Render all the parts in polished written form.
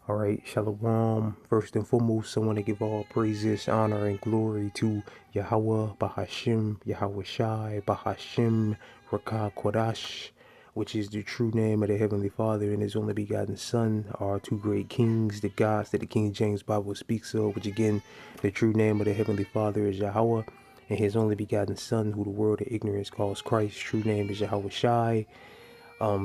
All right, Shalom. First and foremost, I want to give all praises, honor, and glory to Yahweh, Bahashim, Yahweh Shai, Bahashim, Rakah Kodash, which is the true name of the Heavenly Father and His only begotten Son, our two great kings, the gods that the King James Bible speaks of, which again, the true name of the Heavenly Father is Yahweh, and His only begotten Son, who the world of ignorance calls Christ. True name is Yahweh Shai.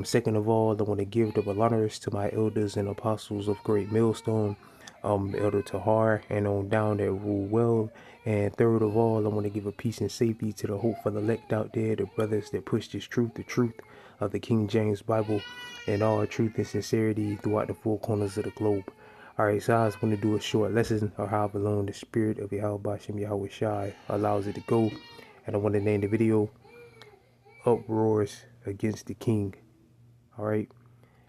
Second of all, I want to give double honors to my elders and apostles of Great Millstone, Elder Tahar, and on down that rule well. And third of all, I want to give a peace and safety to the hope for the elect out there, the brothers that push this truth, the truth of the King James Bible, and all truth and sincerity throughout the four corners of the globe. Alright, so I just want to do a short lesson of how alone the spirit of Yahweh Bashem Yahweh Shai allows it to go. And I want to name the video Uproars Against the King. All right,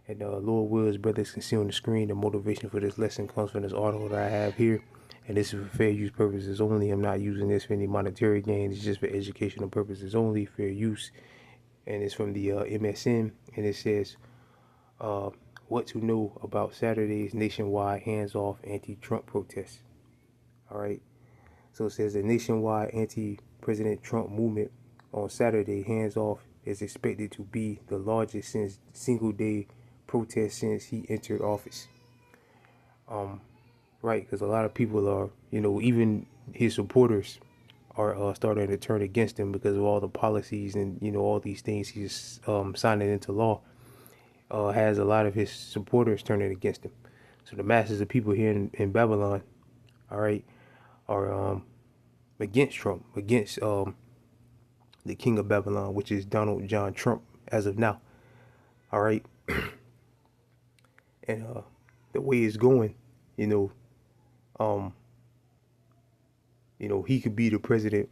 and Lord wills, brothers can see on the screen, the motivation for this lesson comes from this article that I have here, and this is for fair use purposes only. I'm not using this for any monetary gain. It's just for educational purposes only, fair use. And it's from the MSN, and it says what to know about Saturday's nationwide hands-off anti-Trump protests. All right, so it says the nationwide anti-President Trump movement on Saturday, hands-off, is expected to be the largest single-day protest since he entered office. Right, because a lot of people are, even his supporters are starting to turn against him because of all the policies and all these things he's signing into law. Has a lot of his supporters turning against him. So the masses of people here in Babylon, all right, are against Trump, against the king of Babylon, which is Donald John Trump as of now. All right. And the way it's going, he could be the president,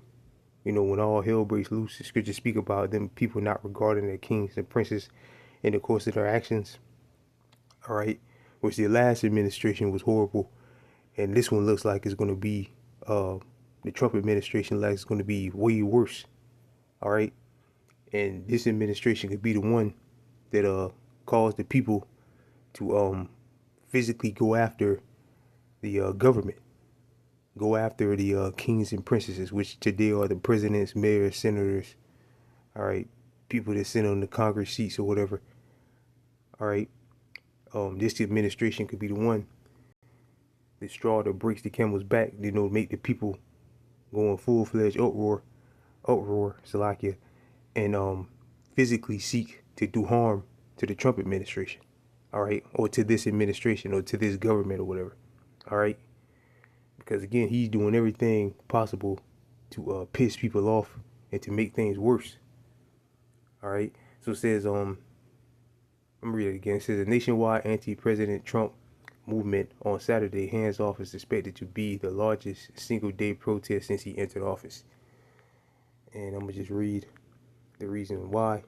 when all hell breaks loose. The scriptures speak about them people not regarding their kings and princes in the course of their actions. All right. Which the last administration was horrible. And this one looks like it's going to be, the Trump administration like it's going to be way worse. All right. And this administration could be the one that caused the people to physically go after the government, go after the kings and princesses, which today are the presidents, mayors, senators, all right, people that sit on the Congress seats or whatever. All right, this administration could be the one, the straw that breaks the camel's back, make the people go in full-fledged uproar, Salakia, and physically seek to do harm to the Trump administration, all right, or to this administration or to this government or whatever, all right, because again, he's doing everything possible to piss people off and to make things worse, all right. So it says, I'm gonna read it again. It says a nationwide anti-President Trump movement on Saturday, hands off, is expected to be the largest single-day protest since he entered office. And I'm gonna just read the reason why.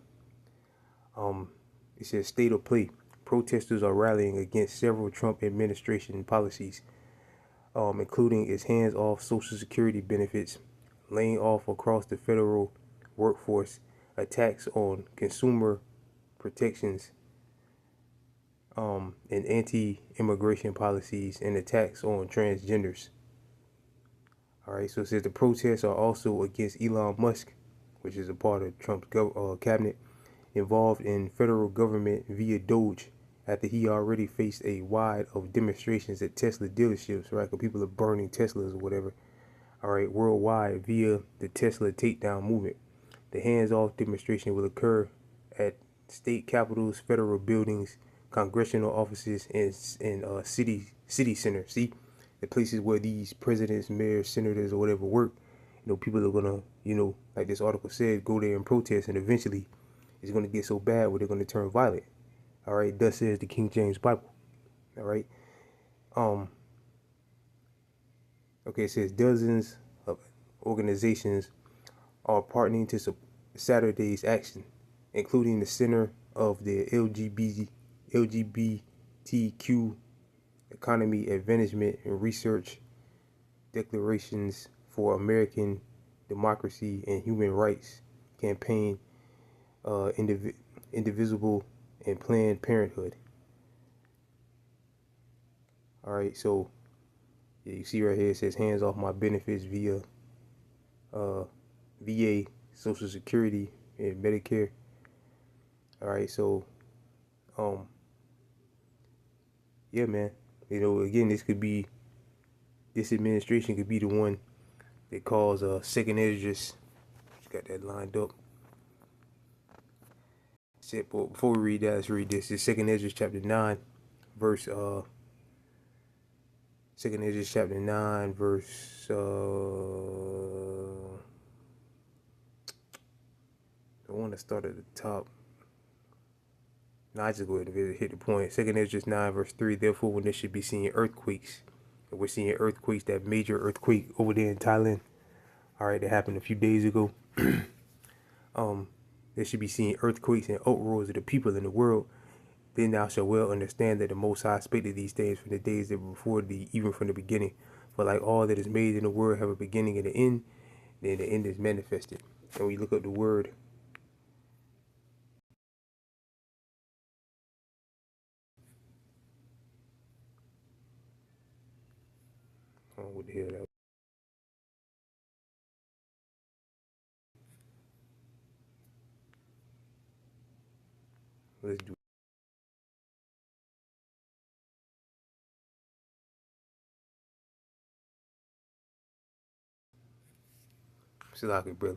It says state of play. Protesters are rallying against several Trump administration policies, including its hands-off Social Security benefits, laying off across the federal workforce, attacks on consumer protections, and anti-immigration policies, and attacks on transgenders. All right, so it says the protests are also against Elon Musk, which is a part of Trump's cabinet, involved in federal government via Doge, after he already faced a wide of demonstrations at Tesla dealerships, right? Because people are burning Teslas or whatever, all right, worldwide via the Tesla takedown movement. The hands-off demonstration will occur at state capitals, federal buildings, congressional offices, and city centers. See, the places where these presidents, mayors, senators, or whatever work. People are gonna, like this article said, go there and protest, and eventually it's gonna get so bad where they're gonna turn violent. All right, thus says the King James Bible. All right. Okay, it says dozens of organizations are partnering to Saturday's action, including the Center of the LGBTQ Economy Advancement and Research, Declarations for American Democracy and Human Rights Campaign, Indivisible, and Planned Parenthood. All right, so yeah, you see right here it says hands off my benefits via uh, VA, Social Security, and Medicare. All right, so um, yeah, man. You know, again, this administration could be the one that calls second Esdras. Got that lined up. But before we read that, let's read this. It's Second Esdras chapter 9, verse Second Esdras chapter 9, verse the one that started at the top. No, I just go ahead and hit the point. Second Esdras 9, verse 3. Therefore, when there should be seeing earthquakes, and we're seeing earthquakes, that major earthquake over there in Thailand. All right, that happened a few days ago. There should be seeing earthquakes and uproars of the people in the world. Then thou shalt well understand that the Most High spake of these things from the days that were before thee, even from the beginning. For like all that is made in the world have a beginning and an end, then the end is manifested. And we look up the word. Oh, what the hell that was? Let's do it. Salaki, brother.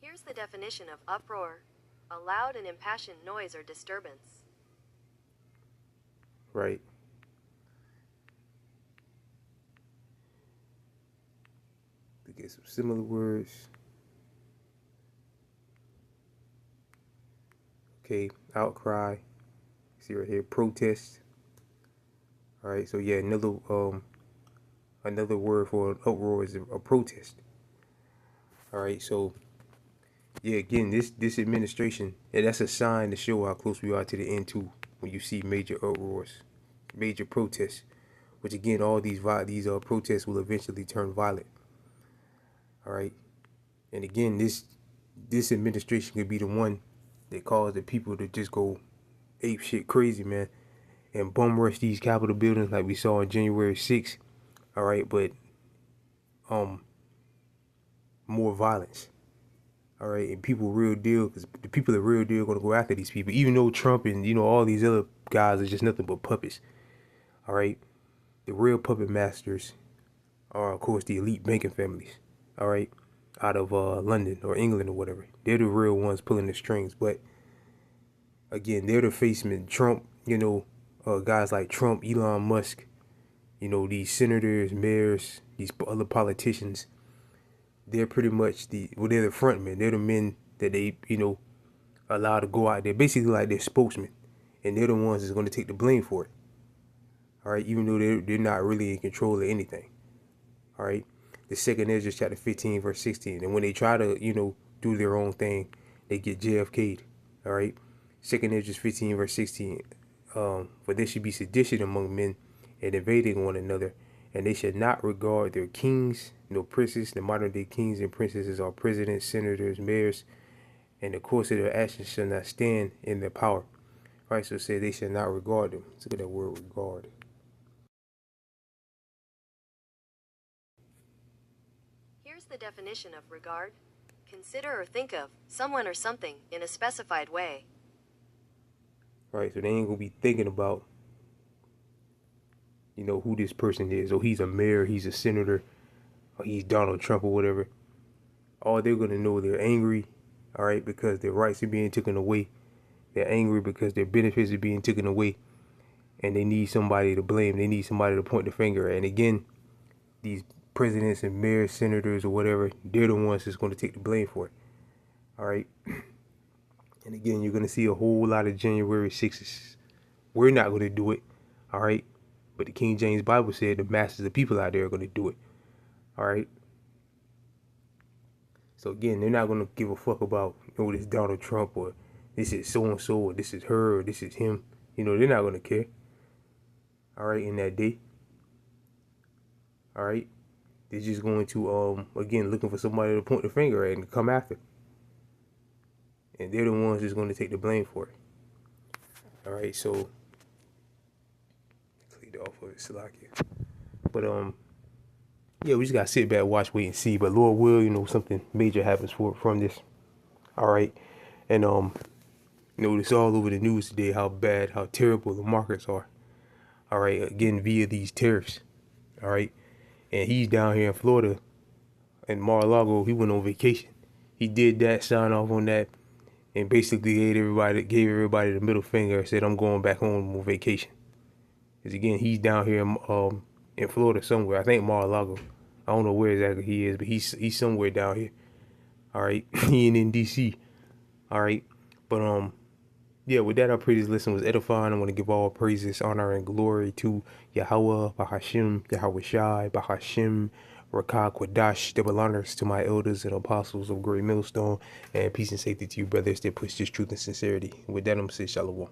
Here's the definition of uproar: a loud and impassioned noise or disturbance. Right. To get some similar words. Okay, outcry. See right here, protest. All right, so yeah, another word for an uproar is a protest. All right, so yeah, again, this administration, yeah, that's a sign to show how close we are to the end too. When you see major uproars, major protests, which again, all these protests will eventually turn violent. All right, and again, this administration could be the one that caused the people to just go ape shit crazy, man, and bum rush these Capitol buildings like we saw on January 6th. All right, but um, more violence. All right, and people real deal, because the people are real deal gonna go after these people, even though Trump and all these other guys are just nothing but puppets. All right, the real puppet masters are of course the elite banking families. All right, out of London or England or whatever. They're the real ones pulling the strings. But again, they're the facemen. Trump, guys like Trump, Elon Musk, these senators, mayors, these other politicians. They're pretty much they're the front men. They're the men that they allowed to go out there, basically like their spokesman, and they're the ones that's going to take the blame for it. All right, even though they're not really in control of anything. All right, the second Ezra chapter 15 verse 16, and when they try to do their own thing, they get JFK'd. All right, second Ezra 15 verse 16, for there should be sedition among men and invading one another, and they should not regard their kings, no princes. The modern day kings and princesses are presidents, senators, mayors, and the course of their actions shall not stand in their power. Right, so say they shall not regard them. Let's look at that word regard. Here's the definition of regard: consider or think of someone or something in a specified way. Right, so they ain't gonna be thinking about, who this person is. Oh, he's a mayor, he's a senator, or he's Donald Trump or whatever. All they're gonna know, they're angry, all right, because their rights are being taken away. They're angry because their benefits are being taken away, and they need somebody to blame. They need somebody to point the finger at. And again, these presidents and mayors, senators, or whatever, they're the ones that's going to take the blame for it. All right. And again, you're going to see a whole lot of January 6s. We're not going to do it. All right. But the King James Bible said the masses of people out there are going to do it. All right. So again, they're not going to give a fuck about, this Donald Trump or this is so and so or this is her or this is him. They're not going to care. All right. In that day. All right. They're just going to, again, looking for somebody to point the finger at and come after. And they're the ones that's going to take the blame for it. All right, so clicked off of it, Salakia. But yeah, we just gotta sit back, watch, wait, and see. But Lord will, something major happens from this. All right, and it's all over the news today how bad, how terrible the markets are. All right, again via these tariffs. All right, and he's down here in Florida, in Mar-a-Lago. He went on vacation. He did that, signed off on that, and basically gave everybody the middle finger and said, "I'm going back home on vacation." Because again, he's down here in Florida somewhere. I think Mar-a-Lago. I don't know where exactly he is, but he's somewhere down here. All right, he ain't in DC. All right, but yeah, with that, I pray this lesson was edifying. I want to give all praises, honor, and glory to Yahweh, Bahashim, Yahweh Shai, Bahashim, Rakah, Kwadash, double honors to my elders and apostles of Great Millstone, and peace and safety to you, brothers that push this truth and sincerity. With that, I'm going to say Shalom.